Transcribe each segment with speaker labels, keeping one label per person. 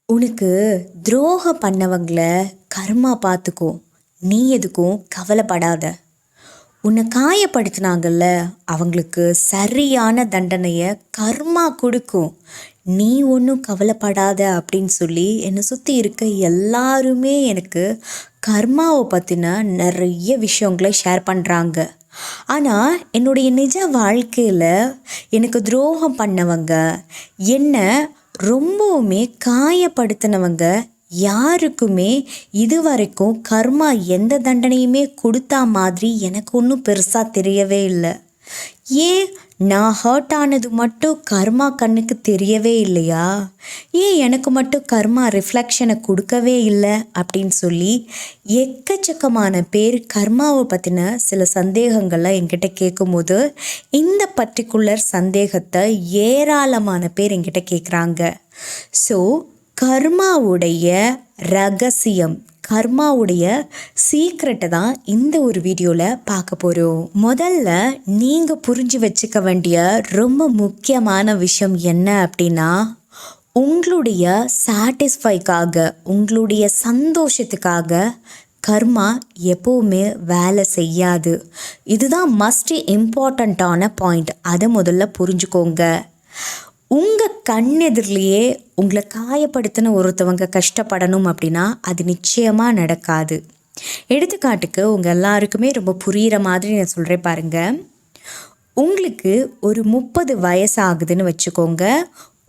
Speaker 1: உனக்கு துரோகம் பண்ணவங்கள கர்மா பார்த்துக்கோ. நீ எதுக்கும் கவலைப்படாத. உன்னை காயப்படுத்தினாங்கல்ல, அவங்களுக்கு சரியான தண்டனையை கர்மா கொடுக்கும். நீ ஒன்றும் கவலைப்படாத அப்படின்னு சொல்லி என்னை சுற்றி இருக்க எல்லாருமே எனக்கு கர்மாவை பற்றின நிறைய விஷயங்களை ஷேர் பண்ணுறாங்க. ஆனால் என்னுடைய நிஜ வாழ்க்கையில் எனக்கு துரோகம் பண்ணவங்க, என்னை ரொம்பவுமே காயப்படுத்தினவங்க யாருக்குமே இதுவரைக்கும் கர்மா எந்த தண்டனையுமே கொடுத்தா மாதிரி எனக்கு ஒன்றும் பெருசாக தெரியவே இல்லை. ஏன் நான் ஹர்ட் ஆனது மட்டும் கர்மா கண்ணுக்கு தெரியவே இல்லையா? ஏன் எனக்கு மட்டும் கர்மா ரிஃப்ளெக்ஷனை கொடுக்கவே இல்லை அப்படின்னு சொல்லி எக்கச்சக்கமான பேர் கர்மாவை பற்றின சில சந்தேகங்கள்லாம் என்கிட்ட கேட்கும்போது இந்த பர்டிகுலர் சந்தேகத்தை ஏராளமான பேர் என்கிட்ட கேட்குறாங்க. ஸோ கர்மாவுடைய ரகசியம், கர்மாவுடைய சீக்ரெட்டை தான் இந்த ஒரு வீடியோவில் பார்க்க போகிறோம். முதல்ல நீங்கள் புரிஞ்சு வச்சுக்க வேண்டிய ரொம்ப முக்கியமான விஷயம் என்ன அப்படின்னா, உங்களுடைய சாட்டிஸ்ஃபைக்காக, உங்களுடைய சந்தோஷத்துக்காக கர்மா எப்போவுமே வேலை செய்யாது. இதுதான் மஸ்ட் இம்பார்ட்டண்ட்டான பாயிண்ட். அதை முதல்ல புரிஞ்சுக்கோங்க. உங்கள் கண்ணெதிரிலேயே உங்களை காயப்படுத்தின ஒருத்தவங்க கஷ்டப்படணும் அப்படின்னா அது நிச்சயமாக நடக்காது. எடுத்துக்காட்டுக்கு உங்கள் எல்லாருக்குமே ரொம்ப புரிகிற மாதிரி நான் சொல்கிறேன் பாருங்கள். உங்களுக்கு ஒரு 30 வயசு ஆகுதுன்னு வச்சுக்கோங்க.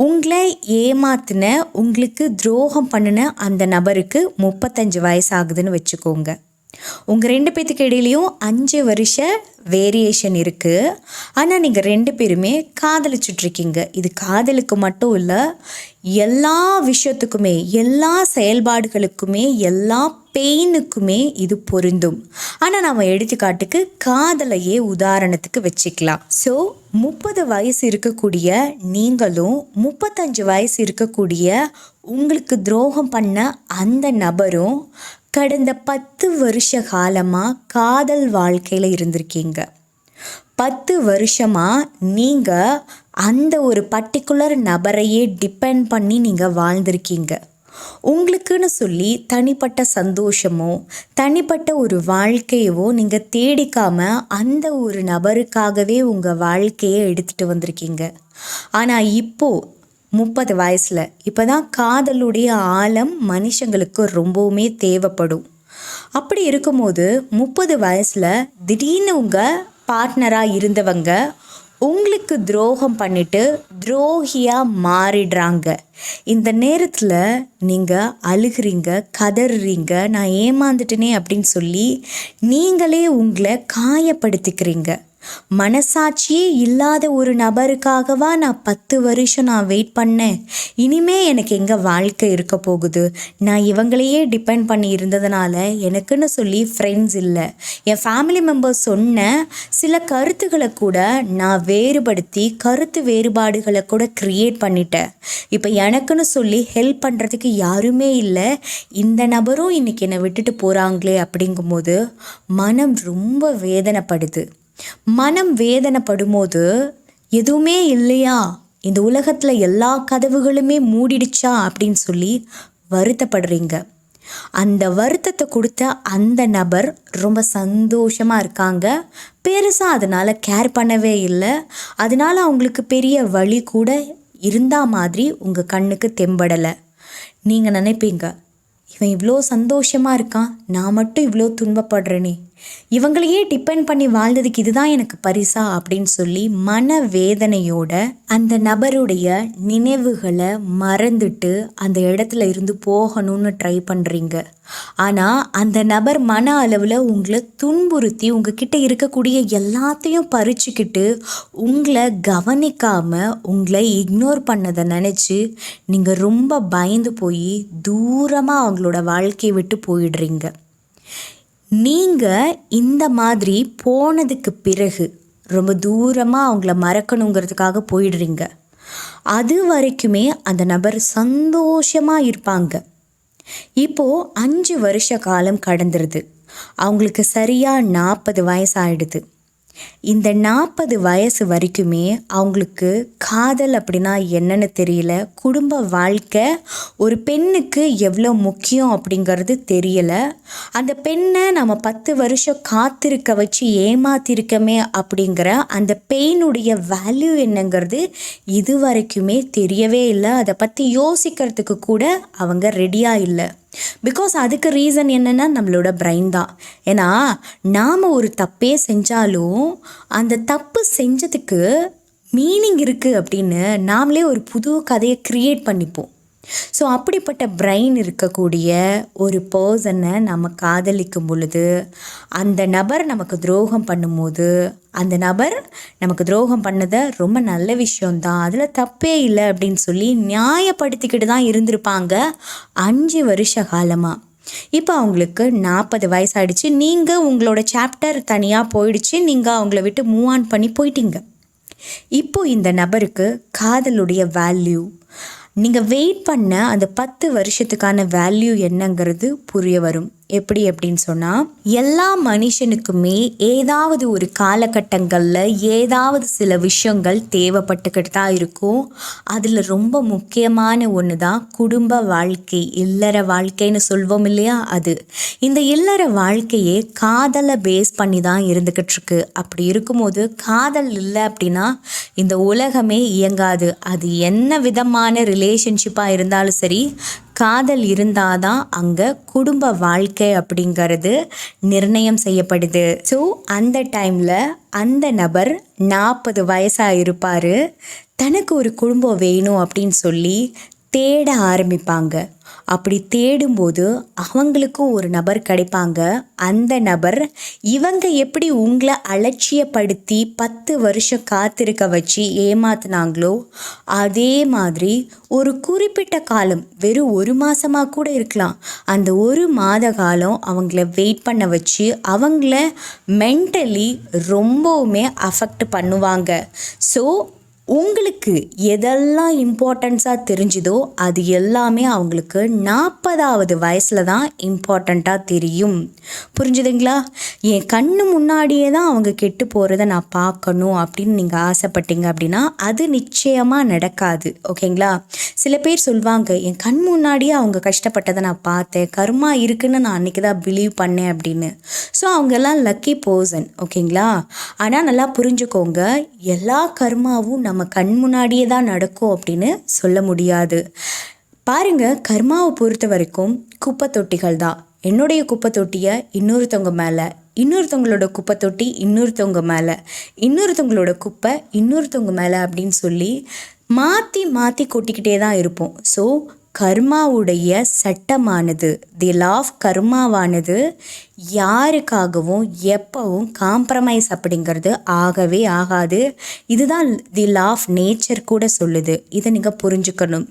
Speaker 1: உங்களை ஏமாத்தின, உங்களுக்கு துரோகம் பண்ணின அந்த நபருக்கு 35 வயசு ஆகுதுன்னு வச்சுக்கோங்க. உங்கள் 2 பேத்துக்கு இடையிலையும் 5 வருஷ வேரியேஷன் இருக்குது. ஆனால் நீங்கள் 2 பேருமே காதலிச்சுட்ருக்கீங்க. இது காதலுக்கு மட்டும் இல்லை, எல்லா விஷயத்துக்குமே, எல்லா செயல்பாடுகளுக்குமே, எல்லா பெயினுக்குமே இது பொருந்தும். ஆனால் நம்ம எடுத்துக்காட்டுக்கு காதலையே உதாரணத்துக்கு வச்சுக்கலாம். ஸோ 30 வயசு இருக்கக்கூடிய நீங்களும் 35 வயசு இருக்கக்கூடிய உங்களுக்கு துரோகம் பண்ண அந்த நபரும் கடந்த 10 வருஷ காலமாக காதல் வாழ்க்கையில் இருந்திருக்கீங்க. 10 வருஷமாக நீங்கள் அந்த ஒரு பர்டிகுலர் நபரையே டிபெண்ட் பண்ணி நீங்கள் வாழ்ந்திருக்கீங்க. உங்களுக்குன்னு சொல்லி தனிப்பட்ட சந்தோஷமோ தனிப்பட்ட ஒரு வாழ்க்கையவோ நீங்கள் தேடிக்காமல் அந்த ஒரு நபருக்காகவே உங்கள் வாழ்க்கையை எடுத்துகிட்டு வந்திருக்கீங்க. ஆனால் இப்போது 30 வயசில் இப்போ தான் காதலுடைய ஆழம் மனுஷங்களுக்கு ரொம்பவுமே தேவைப்படும். அப்படி இருக்கும்போது 30 வயசில் திடீர்னு உங்கள் பார்ட்னராக இருந்தவங்க உங்களுக்கு துரோகம் பண்ணிட்டு துரோகியாக மாறிடுறாங்க. இந்த நேரத்தில் நீங்கள் அழுகிறீங்க, கதறுறீங்க, நான் ஏமாந்துட்டேனே அப்படின்னு சொல்லி நீங்களே உங்களை காயப்படுத்திக்கிறீங்க. மனசாட்சியே இல்லாத ஒரு நபருக்காகவா நான் 10 வருஷம் நான் வெயிட் பண்ணேன்? இனிமே எனக்கு எங்கே வாழ்க்கை இருக்க போகுது? நான் இவங்களையே டிபெண்ட் பண்ணி இருந்ததுனால எனக்குன்னு சொல்லி ஃப்ரெண்ட்ஸ் இல்லை. என் ஃபேமிலி மெம்பர்ஸ் சொன்ன சில கருத்துக்களை கூட நான் வேறுபடுத்தி கருத்து வேறுபாடுகளை கூட க்ரியேட் பண்ணிட்டேன். இப்போ எனக்குன்னு சொல்லி ஹெல்ப் பண்ணுறதுக்கு யாருமே இல்லை. இந்த நபரும் இன்றைக்கி என்னை விட்டுட்டு போகிறாங்களே அப்படிங்கும்போது மனம் ரொம்ப வேதனைப்படுது. மனம் வேதனைப்படும்போது எதுவுமே இல்லையா, இந்த உலகத்தில் எல்லா கதவுகளுமே மூடிடுச்சா அப்படின்னு சொல்லி வருத்தப்படுறீங்க. அந்த வருத்தத்தை கொடுத்த அந்த நபர் ரொம்ப சந்தோஷமாக இருக்காங்க. பெருசாக அதனால் கேர் பண்ணவே இல்லை. அதனால் அவங்களுக்கு பெரிய வலி கூட இருந்தா மாதிரி உங்கள் கண்ணுக்கு தெம்படலை. நீங்கள் நினைப்பீங்க, இவன் இவ்வளோ சந்தோஷமாக இருக்கான், நான் மட்டும் இவ்வளோ துன்பப்படுறேனே, இவங்களையே டிபெண்ட் பண்ணி வாழ்ந்ததுக்கு இதுதான் எனக்கு பரிசா அப்படின்னு சொல்லி மனவேதனையோட அந்த நபருடைய நினைவுகளை மறந்துட்டு அந்த இடத்துல இருந்து போகணும்னு ட்ரை பண்ணுறீங்க. ஆனால் அந்த நபர் மன அளவில் உங்களை துன்புறுத்தி உங்ககிட்ட இருக்கக்கூடிய எல்லாத்தையும் பறிச்சுக்கிட்டு உங்களை கவனிக்காமல் உங்களை இக்னோர் பண்ணதை நினச்சி நீங்கள் ரொம்ப பயந்து போய் தூரமாக அவங்களோட வாழ்க்கையை விட்டு போயிடுறீங்க. நீங்கள் இந்த மாதிரி போனதுக்கு பிறகு ரொம்ப தூரமாக அவங்கள மறக்கணுங்கிறதுக்காக போயிடுறீங்க. அது வரைக்குமே அந்த நபர் சந்தோஷமாக இருப்பாங்க. இப்போது 5 வருஷ காலம் கடந்துருது. அவங்களுக்கு சரியாக 40 வயசு ஆகிடுது. இந்த 40 வயசு வரைக்குமே அவங்களுக்கு காதல் அப்படின்னா என்னன்னு தெரியல, குடும்ப வாழ்க்கை ஒரு பெண்ணுக்கு எவ்வளோ முக்கியம் அப்படிங்கிறது தெரியல. அந்த பெண்ணை நம்ம 10 வருஷம் காத்திருக்க வச்சு ஏமாத்திருக்கமே அப்படிங்கிற அந்த பெயினுடைய வேல்யூ என்னங்கிறது இது வரைக்குமே தெரியவே இல்லை. அதை பற்றி யோசிக்கிறதுக்கு கூட அவங்க ரெடியாக இல்லை. பிகாஸ் அதுக்கு ரீசன் என்னென்னா நம்மளோட பிரெயின் தான். ஏன்னா நாம் ஒரு தப்பே செஞ்சாலும் அந்த தப்பு செஞ்சதுக்கு மீனிங் இருக்குது அப்படின்னு நாமளே ஒரு புது கதையை க்ரியேட் பண்ணிப்போம். ஸோ அப்படிப்பட்ட பிரெயின் இருக்கக்கூடிய ஒரு பர்சனை நம்ம காதலிக்கும் பொழுது அந்த நபர் நமக்கு துரோகம் பண்ணும்போது, அந்த நபர் நமக்கு துரோகம் பண்ணதை ரொம்ப நல்ல விஷயந்தான், அதில் தப்பே இல்லை அப்படின்னு சொல்லி நியாயப்படுத்திக்கிட்டு தான் இருந்திருப்பாங்க 5 வருஷ காலமாக. இப்போ அவங்களுக்கு 40 வயசாகிடுச்சு. நீங்கள் உங்களோட சாப்டர் தனியாக போயிடுச்சு, நீங்கள் அவங்கள விட்டு மூவ் ஆன் பண்ணி போயிட்டீங்க. இப்போது இந்த நபருக்கு காதலுடைய வேல்யூ, நீங்கள் வெயிட் பண்ண அந்த 10 வருஷத்துக்கான வேல்யூ என்னங்கிறது புரிய வரும். எப்படி அப்படின்னு சொன்னால், எல்லா மனுஷனுக்குமே ஏதாவது ஒரு காலகட்டங்களில் ஏதாவது சில விஷயங்கள் தேவைப்பட்டுக்கிட்டு தான் இருக்கும். அதில் ரொம்ப முக்கியமான ஒன்று தான் குடும்ப வாழ்க்கை, இல்லற வாழ்க்கைன்னு சொல்வோம் இல்லையா, அது. இந்த இல்லற வாழ்க்கையே காதலை பேஸ் பண்ணி தான் இருந்துக்கிட்டு இருக்கு. அப்படி இருக்கும்போது காதல் இல்லை அப்படின்னா இந்த உலகமே இயங்காது. அது என்ன விதமான ரிலேஷன்ஷிப்பாக இருந்தாலும் சரி, காதல் இருந்தால் தான் அங்கே குடும்ப வாழ்க்கை அப்படிங்கிறது நிர்ணயம் செய்யப்படுது. ஸோ அந்த டைமில் அந்த நபர் 40 வயசாக இருப்பார். தனக்கு ஒரு குடும்பம் வேணும் அப்படின்னு சொல்லி தேட ஆரம்பிப்பாங்க. அப்படி தேடும்போது அவங்களுக்கும் ஒரு நபர் கிடைப்பாங்க. அந்த நபர் இவங்க எப்படி உங்களை அலட்சியப்படுத்தி 10 வருஷம் காத்திருக்க வச்சு ஏமாத்துனாங்களோ அதே மாதிரி ஒரு குறிப்பிட்ட காலம், வெறும் 1 மாதமாக கூட இருக்கலாம், அந்த 1 மாத காலம் அவங்கள வெயிட் பண்ண வச்சு அவங்கள மென்டலி ரொம்பவுமே அஃபெக்ட் பண்ணுவாங்க. ஸோ உங்களுக்கு எதெல்லாம் இம்பார்ட்டன்ஸாக தெரிஞ்சுதோ அது எல்லாமே அவங்களுக்கு 40வது வயசில் தான் இம்பார்ட்டண்ட்டாக தெரியும். புரிஞ்சுதுங்களா? என் கண்ணு முன்னாடியே தான் அவங்க கெட்டு போகிறத நான் பார்க்கணும் அப்படின்னு நீங்கள் ஆசைப்பட்டீங்க அப்படின்னா அது நிச்சயமாக நடக்காது. ஓகேங்களா? சில பேர் சொல்லுவாங்க, என் கண் முன்னாடியே அவங்க கஷ்டப்பட்டதை நான் பார்த்தேன், கர்மா இருக்குன்னு நான் அன்றைக்கி தான் பிலீவ் பண்ணேன் அப்படின்னு. ஸோ அவங்கெல்லாம் லக்கி பர்சன். ஓகேங்களா? ஆனால் நல்லா புரிஞ்சுக்கோங்க, எல்லா கர்மாவும் நம்ம கண் முன்னாடியே தான் நடக்கும் அப்படின்னு சொல்ல முடியாது. பாருங்க, கர்மாவை பொறுத்த வரைக்கும் குப்பை தொட்டிகள் தான். என்னுடைய குப்பை தொட்டியை இன்னொருத்தவங்க மேலே, இன்னொருத்தவங்களோட குப்பை தொட்டி இன்னொருத்தவங்க மேலே, இன்னொருத்தவங்களோட குப்பை இன்னொருத்தவங்க மேலே அப்படின்னு சொல்லி மாற்றி மாற்றி கொட்டிக்கிட்டே தான் இருப்போம். ஸோ கர்மாவுடைய சட்டமானது, தி லா ஆஃப் கர்மாவானது யாருக்காகவும் எப்பவும் காம்ப்ரமைஸ் அப்படிங்கிறது ஆகவே ஆகாது. இதுதான் தி லா ஆஃப் நேச்சர் கூட சொல்லுது. இதை நீங்கள் புரிஞ்சுக்கணும்.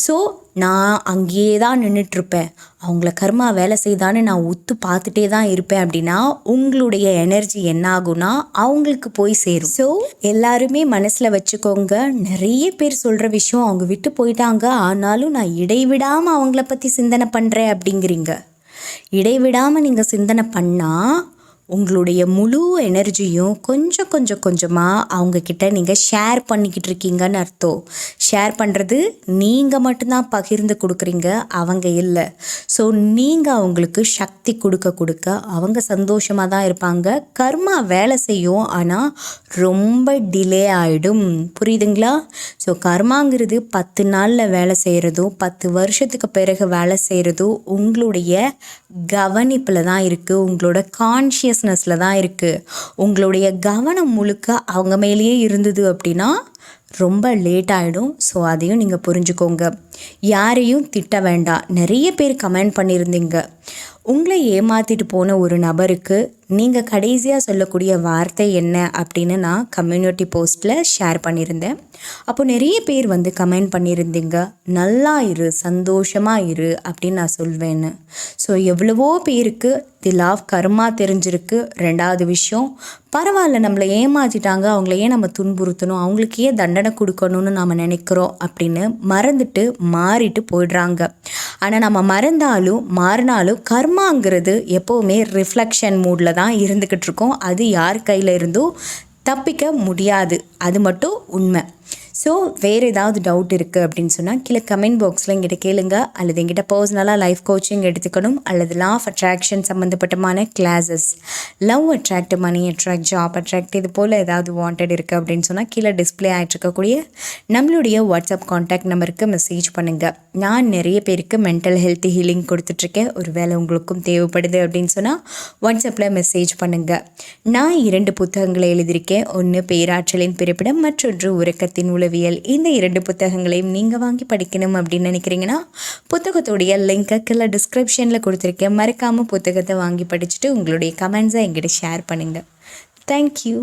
Speaker 1: ஸோ நான் அங்கேயே தான் நின்றுட்டுருப்பேன், அவங்கள கர்மா வேலை செய்தான்னு நான் உத்து பார்த்துட்டே தான் இருப்பேன் அப்படின்னா உங்களுடைய எனர்ஜி என்ன ஆகும்னா அவங்களுக்கு போய் சேரும். ஸோ எல்லாருமே மனசில் வச்சுக்கோங்க, நிறைய பேர் சொல்கிற விஷயம் அவங்க விட்டு போயிட்டாங்க ஆனாலும் நான் இடைவிடாமல் அவங்கள பற்றி சிந்தனை பண்ணுறேன் அப்படிங்கிறீங்க. இடைவிடாமல் நீங்கள் சிந்தனை பண்ணால் உங்களுடைய முழு எனர்ஜியும் கொஞ்சமாக அவங்கக்கிட்ட நீங்கள் ஷேர் பண்ணிக்கிட்டு இருக்கீங்கன்னு அர்த்தம். ஷேர் பண்ணுறது நீங்கள் மட்டும்தான் பகிர்ந்து கொடுக்குறீங்க, அவங்க இல்லை. ஸோ நீங்கள் அவங்களுக்கு சக்தி கொடுக்க அவங்க சந்தோஷமாக தான் இருப்பாங்க. கர்மா வேலை செய்யும், ஆனால் ரொம்ப டிலே ஆகிடும். புரியுதுங்களா? ஸோ கர்மாங்கிறது 10 நாளில் வேலை செய்கிறதும் 10 வருஷத்துக்கு பிறகு வேலை செய்கிறதும் உங்களுடைய கவனிப்பில் தான் இருக்குது, உங்களோட கான்ஷியஸ்னஸில் தான் இருக்குது. உங்களுடைய கவனம் முழுக்க அவங்க மேலேயே இருந்தது அப்படின்னா ரொம்ப லேட் ஆகிடும். ஸோ அதையும் நீங்கள் புரிஞ்சுக்கோங்க. யாரையும் திட்ட வேண்டாம். நிறைய பேர் கமெண்ட் பண்ணியிருந்தீங்க, உங்களை ஏமாற்றிட்டு போன ஒரு நபருக்கு நீங்கள் கடைசியாக சொல்லக்கூடிய வார்த்தை என்ன அப்படின்னு நான் கம்யூனிட்டி போஸ்ட்டில் ஷேர் பண்ணியிருந்தேன். அப்போ நிறைய பேர் வந்து கமெண்ட் பண்ணியிருந்தீங்க, நல்லா இரு, சந்தோஷமாக இரு அப்படின்னு நான் சொல்வேன்னு. ஸோ எவ்வளவோ பேருக்கு தி லா ஆஃப் கர்மா தெரிஞ்சிருக்கு. 2வது விஷயம், பரவாயில்ல நம்மளை ஏமாற்றிட்டாங்க, அவங்கள ஏன் நம்ம துன்புறுத்தணும், அவங்களுக்கு ஏன் தண்டனை கொடுக்கணும்னு நாம் நினைக்கிறோம் அப்படின்னு மறந்துட்டு மாறிட்டு போயிடுறாங்க. ஆனால் நம்ம மறந்தாலும் மாறினாலும் கர்மாங்கிறது எப்போவுமே ரிஃப்ளெக்ஷன் மூடில் தான் இருந்துக்கிட்டு இருக்கோம். அது யார் கையில் இருந்தும் தப்பிக்க முடியாது. அது மட்டும் உண்மை. ஸோ வேறு ஏதாவது டவுட் இருக்குது அப்படின்னு சொன்னால் கீழே கமெண்ட் பாக்ஸில் எங்கிட்ட கேளுங்க. அல்லது எங்கிட்ட பர்சனலாக லைஃப் கோச்சிங் எடுத்துக்கணும், அல்லது லா ஆஃப் அட்ராக்ஷன் சம்மந்தப்பட்டமான classes, love attract, money attract, job attract, இது போல் ஏதாவது வாண்டட் இருக்குது அப்படின்னு சொன்னால் கீழே டிஸ்பிளே ஆகிட்ருக்கக்கூடிய நம்மளுடைய வாட்ஸ்அப் கான்டாக்ட் நம்பருக்கு மெசேஜ் பண்ணுங்கள். நான் நிறைய பேருக்கு மென்டல் ஹெல்த் ஹீலிங் கொடுத்துட்ருக்கேன். ஒரு வேளை உங்களுக்கும் தேவைப்படுது அப்படின்னு சொன்னால் வாட்ஸ்அப்பில் மெசேஜ் பண்ணுங்கள். நான் 2 புத்தகங்களை எழுதியிருக்கேன். ஒன்று பேராற்றலின் பிறப்பிடம், மற்றொன்று உறக்கத்தின் உளவியல். இந்த 2 புத்தகங்களையும் நீங்கள் வாங்கி படிக்கணும் அப்படின்னு நினைக்கிறீங்கன்னா புத்தகத்துடைய லிங்கை கீழே டிஸ்கிரிப்ஷனில் கொடுத்துருக்கேன். மறக்காமல் புத்தகத்தை வாங்கி படிச்சுட்டு உங்களுடைய கமெண்ட்ஸை எங்கிட்ட ஷேர் பண்ணுங்கள். தேங்க்யூ.